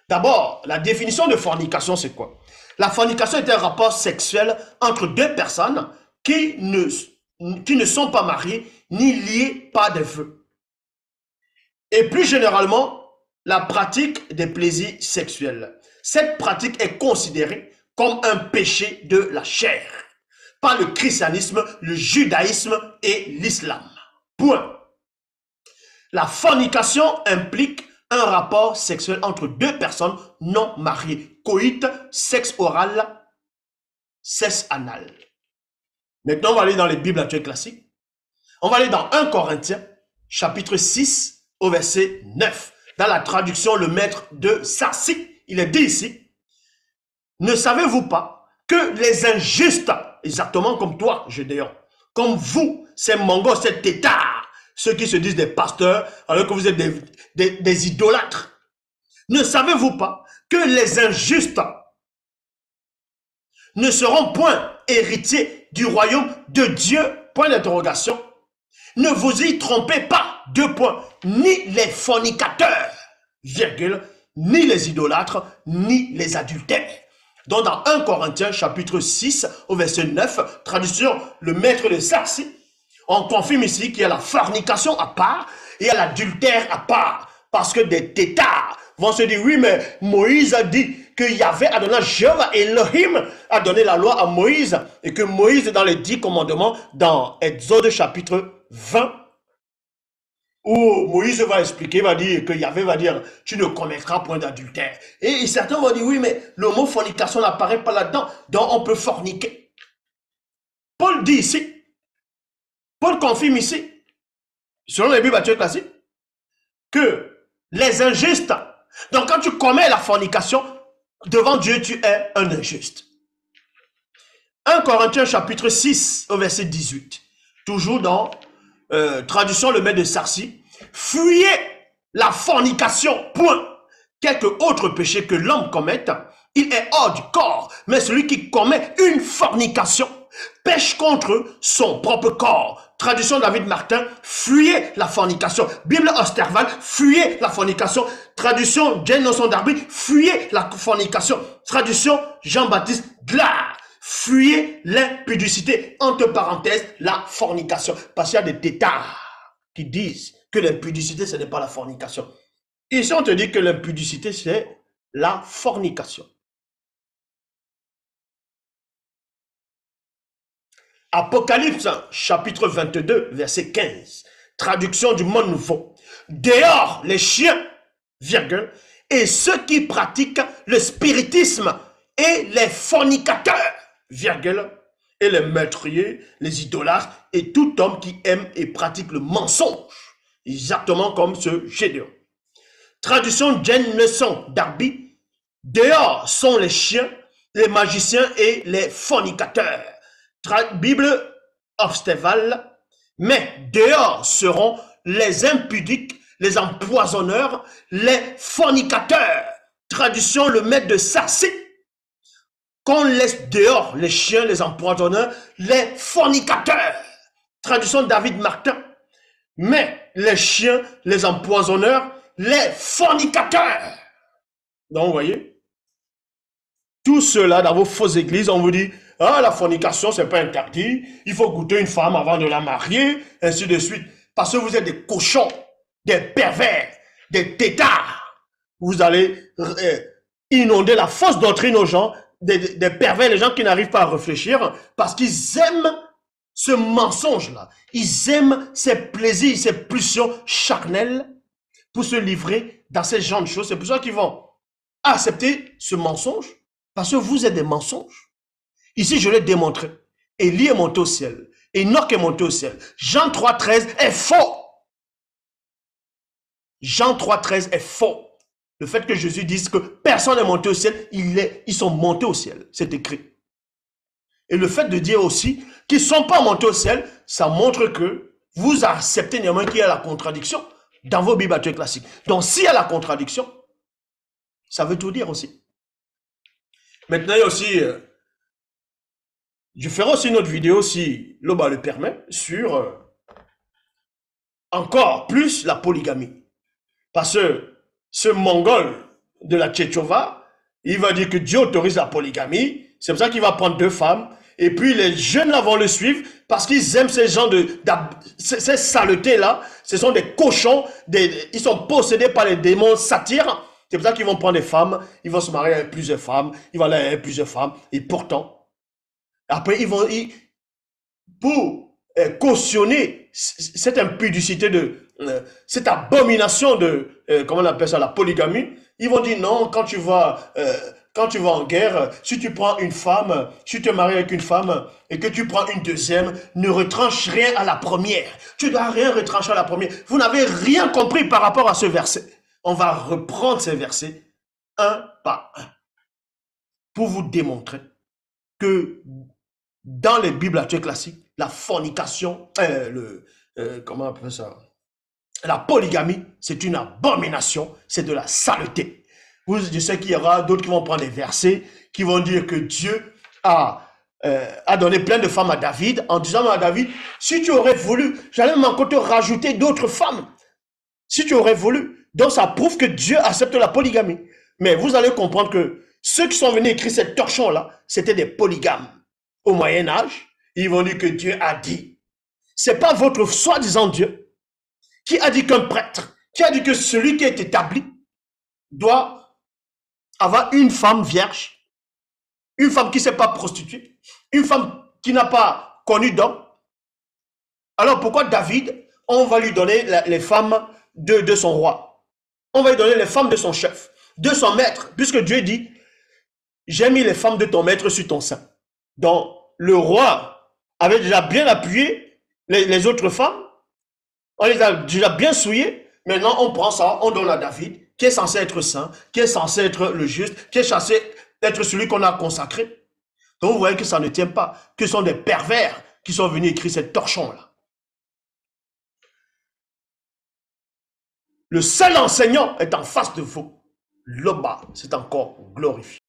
D'abord, la définition de fornication, c'est quoi? La fornication est un rapport sexuel entre deux personnes qui ne sont pas mariées ni liées par des vœux. Et plus généralement, la pratique des plaisirs sexuels. Cette pratique est considérée comme un péché de la chair par le christianisme, le judaïsme et l'islam. Point. La fornication implique un rapport sexuel entre deux personnes non mariées. Coït, sexe oral, sexe anal. Maintenant, on va aller dans les Bibles actuelles classiques. On va aller dans 1 Corinthiens, chapitre 6, au verset 9. Dans la traduction, le maître de Sarsi, il est dit ici, ne savez-vous pas que les injustes, exactement comme toi, Gédéon, comme vous, ces mongols, ces têtards, ceux qui se disent des pasteurs, alors que vous êtes des idolâtres, ne savez-vous pas que les injustes ne seront point héritiers du royaume de Dieu? Point d'interrogation. Ne vous y trompez pas, 2 points, ni les fornicateurs, virgule, ni les idolâtres, ni les adultères. Donc dans 1 Corinthiens chapitre 6 au verset 9, traduction le maître de Sarsi, on confirme ici qu'il y a la fornication à part et il y a l'adultère à part. Parce que des têtards vont se dire, oui mais Moïse a dit que Yahvé a donné, Jéhovah Elohim a donné la loi à Moïse et que Moïse dans les 10 commandements dans Exode chapitre 20 où Moïse va expliquer, va dire que Yahvé va dire tu ne commettras point d'adultère. Et certains vont dire oui mais le mot fornication n'apparaît pas là-dedans, donc on peut forniquer. Paul dit ici, Paul confirme ici, selon les Bibles actuelles classiques, que les injustes, donc quand tu commets la fornication, devant Dieu tu es un injuste. 1 Corinthiens chapitre 6 au verset 18, toujours dans traduction le maître de Sarsi, fuyez la fornication, point. Quelque autre péché que l'homme commette, il est hors du corps, mais celui qui commet une fornication pêche contre son propre corps. Traduction David Martin, fuyez la fornication. Bible Osterval, fuyez la fornication. Traduction Jane Nelson Darby, fuyez la fornication. Traduction Jean-Baptiste Glard, fuyez l'impudicité. Entre parenthèses, la fornication. Parce qu'il y a des têtards qui disent que l'impudicité, ce n'est pas la fornication. Ici, on te dit que l'impudicité, c'est la fornication. Apocalypse, chapitre 22, verset 15. Traduction du Monde Nouveau. Dehors les chiens, virgule, et ceux qui pratiquent le spiritisme et les fornicateurs, virgule, et les meurtriers, les idolâtres et tout homme qui aime et pratique le mensonge. Exactement comme ce Gédéon. Traduction Jane Nelson Darby. Dehors sont les chiens, les magiciens et les fornicateurs. Bible Obsteval, mais dehors seront les impudiques, les empoisonneurs, les fornicateurs. Traduction le maître de Sarsi. Qu'on laisse dehors les chiens, les empoisonneurs, les fornicateurs. Traduction David Martin. Mais les chiens, les empoisonneurs, les fornicateurs. Donc vous voyez, tout cela dans vos fausses églises, on vous dit, ah, la fornication, c'est pas interdit. Il faut goûter une femme avant de la marier, ainsi de suite. Parce que vous êtes des cochons, des pervers, des têtards. Vous allez inonder la fausse doctrine aux gens, des pervers, les gens qui n'arrivent pas à réfléchir, parce qu'ils aiment ce mensonge-là. Ils aiment ces plaisirs, ces pulsions charnelles pour se livrer dans ces genres de choses. C'est pour ça qu'ils vont accepter ce mensonge, parce que vous êtes des mensonges. Ici, je l'ai démontré. Élie est monté au ciel. Enoch est monté au ciel. Jean 3,13 est faux. Jean 3,13 est faux. Le fait que Jésus dise que personne n'est monté au ciel, ils sont montés au ciel. C'est écrit. Et le fait de dire aussi qu'ils ne sont pas montés au ciel, ça montre que vous acceptez néanmoins qu'il y a la contradiction dans vos Bibles actuelles classiques. Donc, s'il y a la contradiction, ça veut tout dire aussi. Maintenant, il y a aussi... je ferai aussi une autre vidéo, si l'Oba le permet, sur encore plus la polygamie. Parce que ce Mongol de la Tchétchova, il va dire que Dieu autorise la polygamie. C'est pour ça qu'il va prendre 2 femmes. Et puis les jeunes là vont le suivre parce qu'ils aiment ces gens ces saletés-là. Ce sont des cochons, ils sont possédés par les démons satyres. C'est pour ça qu'ils vont prendre des femmes, ils vont se marier avec plusieurs femmes, ils vont aller avec plusieurs femmes. Et pourtant, après, pour cautionner cette impudicité cette abomination comment on appelle ça, la polygamie, ils vont dire non, quand tu vas en guerre, si tu prends une femme, si tu te maries avec une femme et que tu prends une deuxième, ne retranche rien à la première. Tu ne dois rien retrancher à la première. Vous n'avez rien compris par rapport à ce verset. On va reprendre ces versets un par un pour vous démontrer que dans les Bibles actuelles classiques, la fornication, comment on appelle ça? La polygamie, c'est une abomination, c'est de la saleté. Je sais qu'il y aura d'autres qui vont prendre des versets, qui vont dire que Dieu a donné plein de femmes à David, en disant à David, si tu aurais voulu, j'allais même encore te rajouter d'autres femmes. Si tu aurais voulu. Donc ça prouve que Dieu accepte la polygamie. Mais vous allez comprendre que ceux qui sont venus écrire cette torchon-là, c'était des polygames. Au Moyen-Âge, ils vont dire que Dieu a dit. C'est pas votre soi-disant Dieu qui a dit qu'un prêtre, qui a dit que celui qui est établi doit avoir une femme vierge, une femme qui ne s'est pas prostituée, une femme qui n'a pas connu d'homme. Alors pourquoi David, on va lui donner les femmes de son roi? On va lui donner les femmes de son chef, de son maître, puisque Dieu dit, j'ai mis les femmes de ton maître sur ton sein. Donc, le roi avait déjà bien appuyé les autres femmes. On les a déjà bien souillées. Maintenant, on prend ça, on donne à David, qui est censé être saint, qui est censé être le juste, qui est censé être celui qu'on a consacré. Donc, vous voyez que ça ne tient pas, que ce sont des pervers qui sont venus écrire cette torchon-là. Le seul enseignant est en face de vous. L'Oba, c'est encore glorifié.